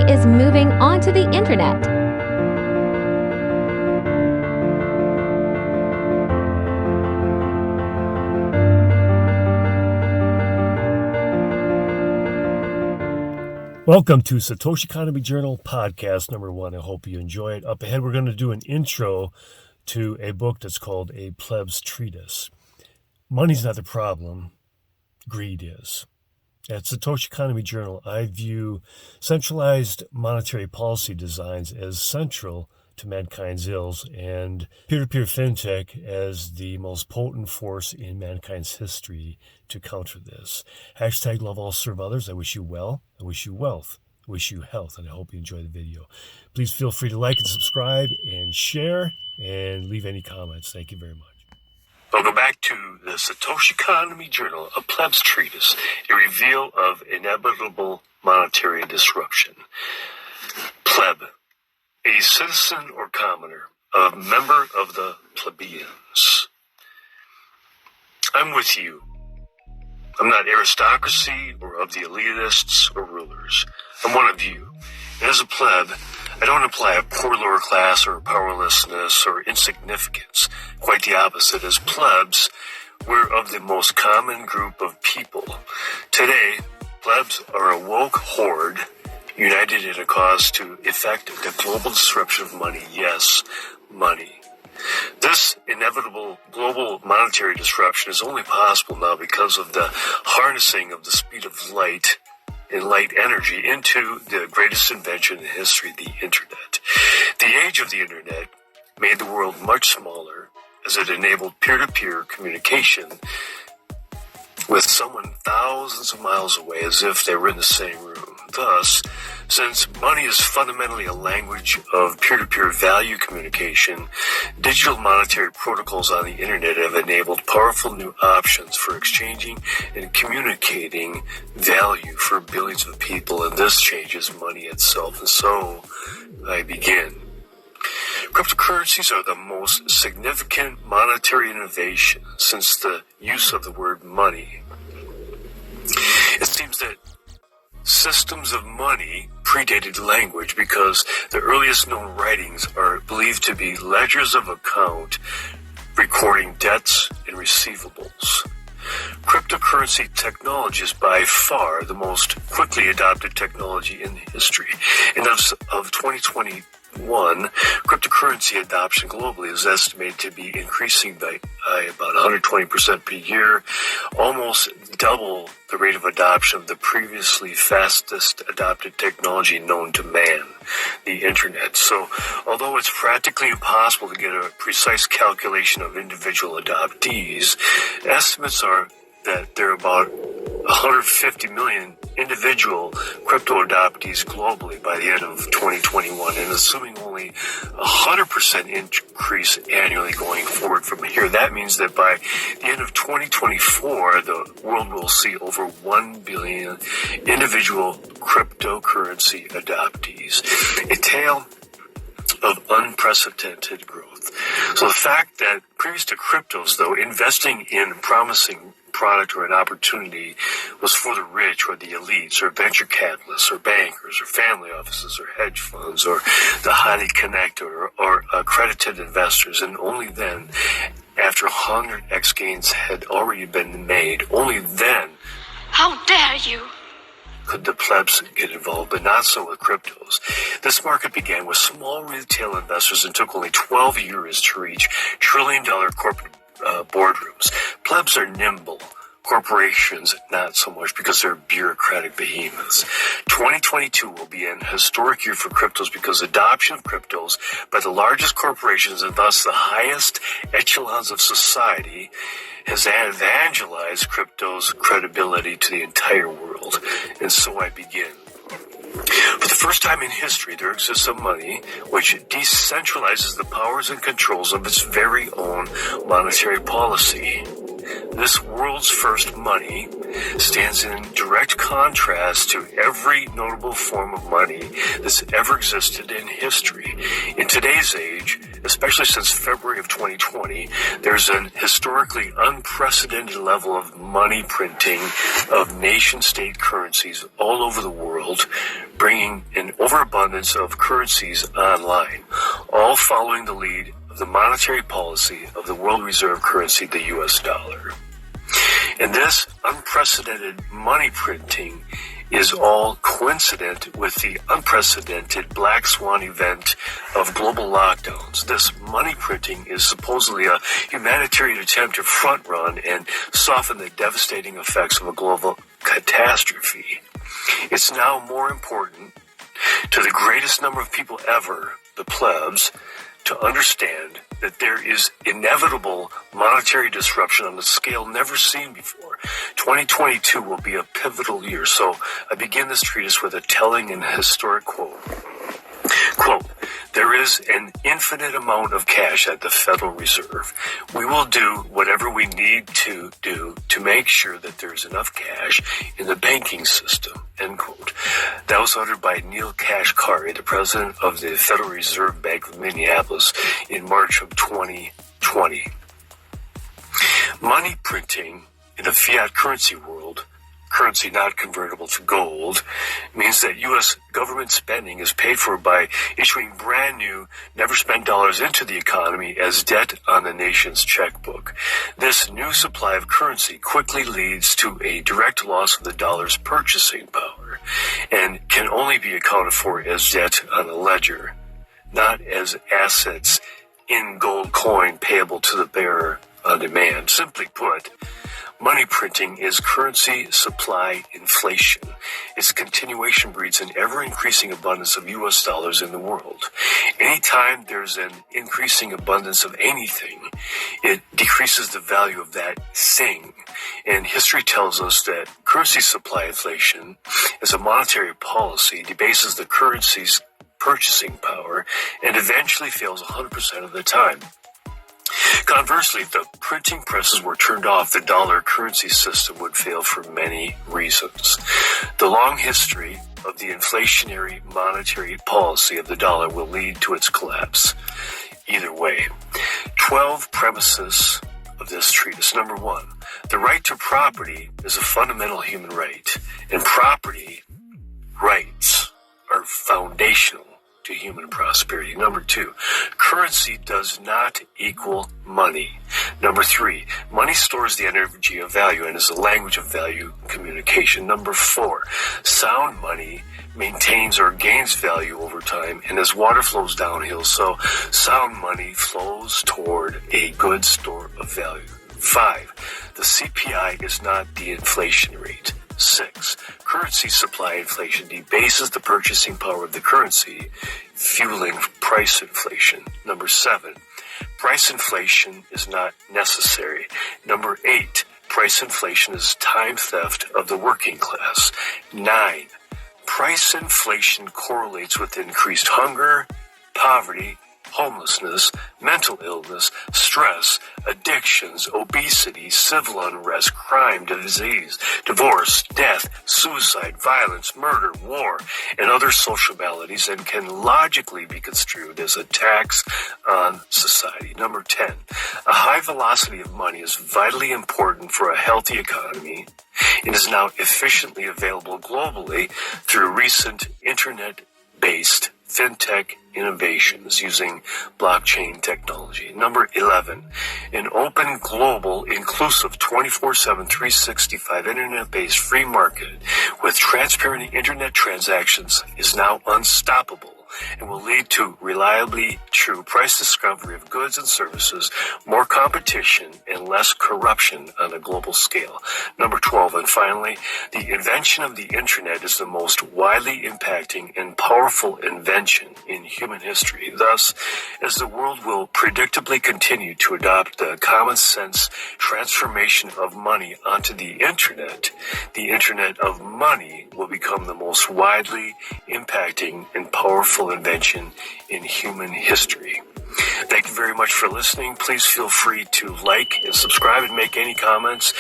is moving onto the internet. Welcome to SatoshiConomy JRNL Podcast number 1. I hope you enjoy it. Up ahead, we're going to do an intro to a book that's called A Plebs Treatise. Money's not the problem. Greed is. At SatoshiConomy JRNL, I view centralized monetary policy designs as central to mankind's ills and peer-to-peer fintech as the most potent force in mankind's history to counter this. Hashtag love all, serve others. I wish you well. I wish you wealth. I wish you health. And I hope you enjoy the video. Please feel free to like and subscribe and share and leave any comments. Thank you very much. Welcome back to the SatoshiConomy JRNL, a plebs treatise, a reveal of inevitable monetary disruption. Pleb, a citizen or commoner, a member of the plebeians. I'm with you. I'm not aristocracy or of the elitists or rulers. I'm one of you. And as a pleb, I don't imply a poor lower class or powerlessness or insignificance. Quite the opposite. As plebs, we're of the most common group of people. Today, plebs are a woke horde united in a cause to effect the global disruption of money. Yes, money. This inevitable global monetary disruption is only possible now because of the harnessing of the speed of light and light energy into the greatest invention in history, the internet. The age of the internet made the world much smaller as it enabled peer-to-peer communication with someone thousands of miles away as if they were in the same room. Thus, since money is fundamentally a language of peer-to-peer value communication, digital monetary protocols on the internet have enabled powerful new options for exchanging and communicating value for billions of people, and this changes money itself. And so, I begin. Cryptocurrencies are the most significant monetary innovation since the use of the word money. It seems that systems of money predated language because the earliest known writings are believed to be ledgers of account recording debts and receivables. Cryptocurrency technology is by far the most quickly adopted technology in history. And of 2021, cryptocurrency adoption globally is estimated to be increasing by about 120% per year, almost double the rate of adoption of the previously fastest adopted technology known to man, the internet. So, although it's practically impossible to get a precise calculation of individual adoptees, estimates are that there are about 150 million individual crypto adoptees globally by the end of 2021, and assuming only 100% increase annually going forward from here, that means that by the end of 2024, the world will see over 1 billion individual cryptocurrency adoptees. A tale of unprecedented growth. So the fact that previous to cryptos, though, investing in promising product or an opportunity was for the rich or the elites or venture capitalists or bankers or family offices or hedge funds or the highly connected or accredited investors, and only then, after 100x gains had already been made, only then how dare you, could the plebs get involved, but not so with cryptos. This market began with small retail investors and took only 12 years to reach trillion-dollar corporate boardrooms. Plebs are nimble. Corporations, not so much because they're bureaucratic behemoths. 2022 will be an historic year for cryptos because adoption of cryptos by the largest corporations and thus the highest echelons of society has evangelized crypto's credibility to the entire world. And so I begin. For the first time in history, there exists a money which decentralizes the powers and controls of its very own monetary policy. This world's first money stands in direct contrast to every notable form of money that's ever existed in history. In today's age, especially since February of 2020, there's an historically unprecedented level of money printing of nation-state currencies all over the world, bringing an overabundance of currencies online, all following the lead of the monetary policy of the world reserve currency, the US dollar. And this unprecedented money printing is all coincident with the unprecedented Black Swan Event of global lockdowns. This money printing is supposedly a humanitarian attempt to front-run and soften the devastating effects of a global catastrophe. It's now more important to the greatest number of people ever, the plebs, to understand that there is inevitable monetary disruption on a scale never seen before. 2022 will be a pivotal year, so I begin this treatise with a telling and historic quote. Quote, "There is an infinite amount of cash at the Federal Reserve. We will do whatever we need to do to make sure that there is enough cash in the banking system." End quote. That was uttered by Neil Kashkari, the president of the Federal Reserve Bank of Minneapolis, in March of 2020. Money printing in a fiat currency world, currency not convertible to gold, means that U.S. government spending is paid for by issuing brand new, never-spent dollars into the economy as debt on the nation's checkbook. This new supply of currency quickly leads to a direct loss of the dollar's purchasing power and can only be accounted for as debt on a ledger, not as assets in gold coin payable to the bearer on demand. Simply put, money printing is currency supply inflation. Its continuation breeds an ever-increasing abundance of U.S. dollars in the world. Anytime there's an increasing abundance of anything, it decreases the value of that thing. And history tells us that currency supply inflation, as a monetary policy, debases the currency's purchasing power and eventually fails 100% of the time. Conversely, if the printing presses were turned off, the dollar currency system would fail for many reasons. The long history of the inflationary monetary policy of the dollar will lead to its collapse. Either way, 12 premises of this treatise. Number 1, the right to property is a fundamental human right, and property rights are foundational to human prosperity. Number 2, currency does not equal money. Number 3, money stores the energy of value and is a language of value communication. Number 4, sound money maintains or gains value over time, and as water flows downhill, so sound money flows toward a good store of value. 5, the CPI is not the inflation rate. 6, currency supply inflation debases the purchasing power of the currency, fueling price inflation. Number 7, price inflation is not necessary. Number 8, price inflation is time theft of the working class. 9, price inflation correlates with increased hunger, poverty, homelessness, mental illness, stress, addictions, obesity, civil unrest, crime, disease, divorce, death, suicide, violence, murder, war, and other social maladies, and can logically be construed as a tax on society. Number 10, a high velocity of money is vitally important for a healthy economy and is now efficiently available globally through recent internet-based fintech innovations using blockchain technology. Number 11, an open, global, inclusive, 24/7, 365 internet-based free market with transparent internet transactions is now unstoppable and will lead to reliably true price discovery of goods and services, more competition, and less corruption on a global scale. Number 12, and finally, the invention of the internet is the most widely impacting and powerful invention in human history. Thus, as the world will predictably continue to adopt the common sense transformation of money onto the internet of money will become the most widely impacting and powerful invention in human history. Thank you very much for listening. Please feel free to like and subscribe and make any comments.